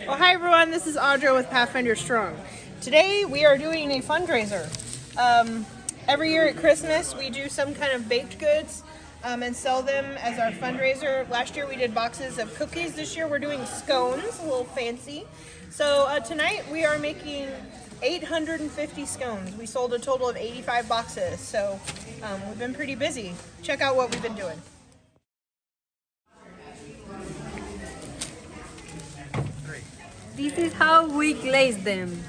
Well, hi everyone, this is Audra with Pathfinder Strong. Today we are doing a fundraiser. Every year at Christmas we do some kind of baked goods and sell them as our fundraiser. Last year we did boxes of cookies. This year we're doing scones, a little fancy. So tonight we are making 850 scones. We sold a total of 85 boxes, so we've been pretty busy. Check out what we've been doing. This is how we glaze them.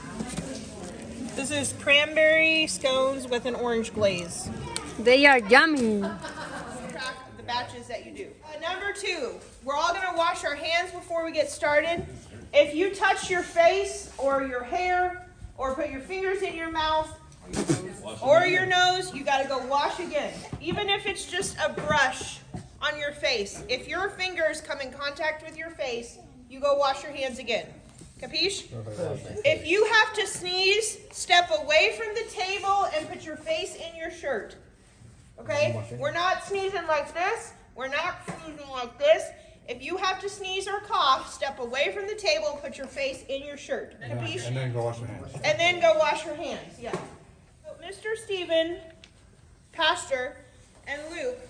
This is cranberry scones with an orange glaze. They are yummy. Track the batches that you do. Number 2, we're all going to wash our hands before we get started. If you touch your face or your hair or put your fingers in your mouth or your nose, you got to go wash again. Even if it's just a brush on your face. If your fingers come in contact with your face, you go wash your hands again. Capiche? If you have to sneeze, step away from the table and put your face in your shirt. Okay? We're not sneezing like this. We're not sneezing like this. If you have to sneeze or cough, step away from the table and put your face in your shirt. Capiche? And then go wash your hands. And then go wash your hands, yeah. So Mr. Stephen, Pastor, and Luke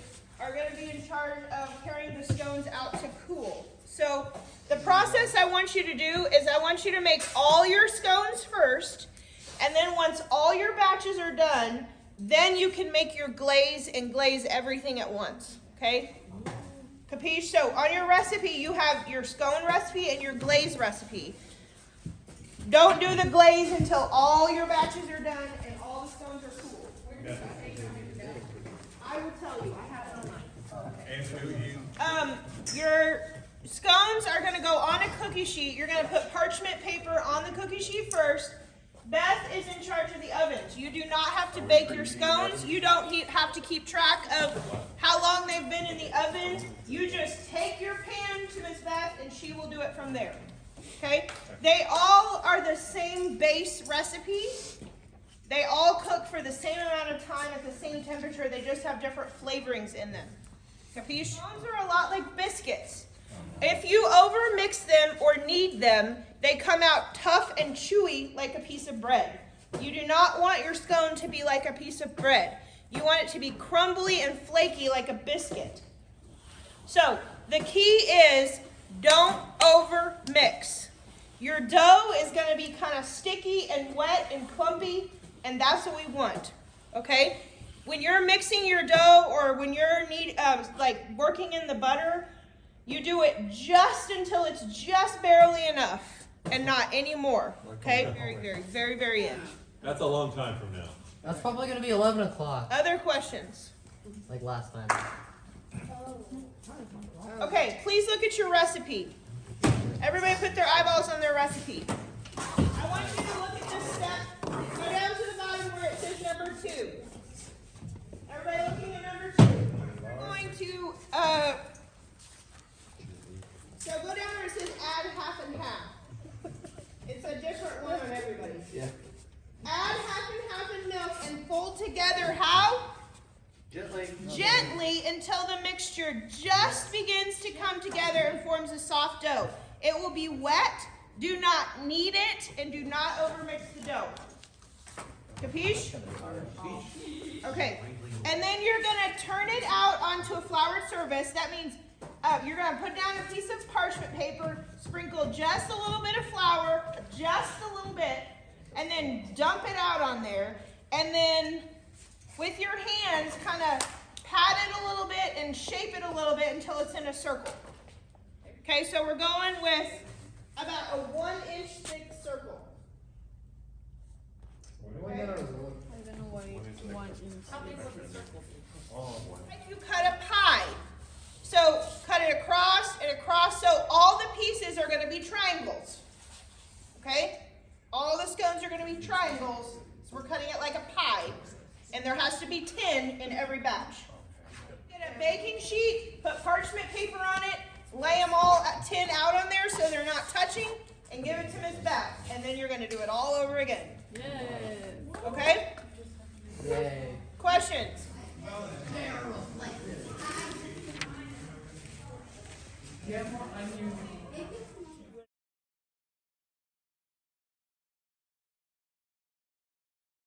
are going to be in charge of carrying the scones out to cool. So the process I want you to do is I want you to make all your scones first, and then once all your batches are done, then you can make your glaze and glaze everything at once, okay? Capiche? So on your recipe, you have your scone recipe and your glaze recipe. Don't do the glaze until all your batches are done and all the scones are cool. I will tell you, I have it online. Your scones are going to go on a cookie sheet. You're going to put parchment paper on the cookie sheet first. Beth is in charge of the ovens. You do not have to bake your scones. You don't have to keep track of how long they've been in the oven. You just take your pan to Miss Beth and she will do it from there. Okay? They all are the same base recipe. They all cook for the same amount of time at the same temperature. They just have different flavorings in them. Capiche? Scones are a lot like biscuits. If you overmix them or knead them, they come out tough and chewy like a piece of bread. You do not want your scone to be like a piece of bread. You want it to be crumbly and flaky like a biscuit. So the key is don't overmix. Your dough is going to be kind of sticky and wet and clumpy, and that's what we want. Okay? When you're mixing your dough or when you're working in the butter, you do it just until it's just barely enough and not any more. Okay? Very end. That's a long time from now. That's probably going to be 11 o'clock. Other questions? Like last time. Okay, please look at your recipe. Everybody put their eyeballs on their recipe. I want you to look at this step. Go down to the bottom where it says number 2. Everybody looking at number 2. We're going to, so go down where it says add half and half. It's a different one on everybody. Yeah. Add half and milk and fold together how? Gently until the mixture just begins to come together and forms a soft dough. It will be wet. Do not knead it and do not overmix the dough. Capiche? Okay. And then you're going to turn it out onto a floured surface. That means you're going to put down a piece of parchment paper, sprinkle just a little bit of flour, just a little bit, and then dump it out on there. And then with your hands, kind of pat it a little bit and shape it a little bit until it's in a circle. Okay, so we're going with about a 1-inch thick circle. Okay. I don't know what it's 1 inch. Like you cut a pie. So cut it across and across. So all the pieces are going to be triangles. Okay? All the scones are going to be triangles. So we're cutting it like a pie. And there has to be 10 in every batch. Get a baking sheet, put parchment paper on it, lay them all at 10 out on there so they're not touching, and give it to Miss Beth. And then you're going to do it all over again. Yay. Okay? Yay. Questions? Yeah, more onion.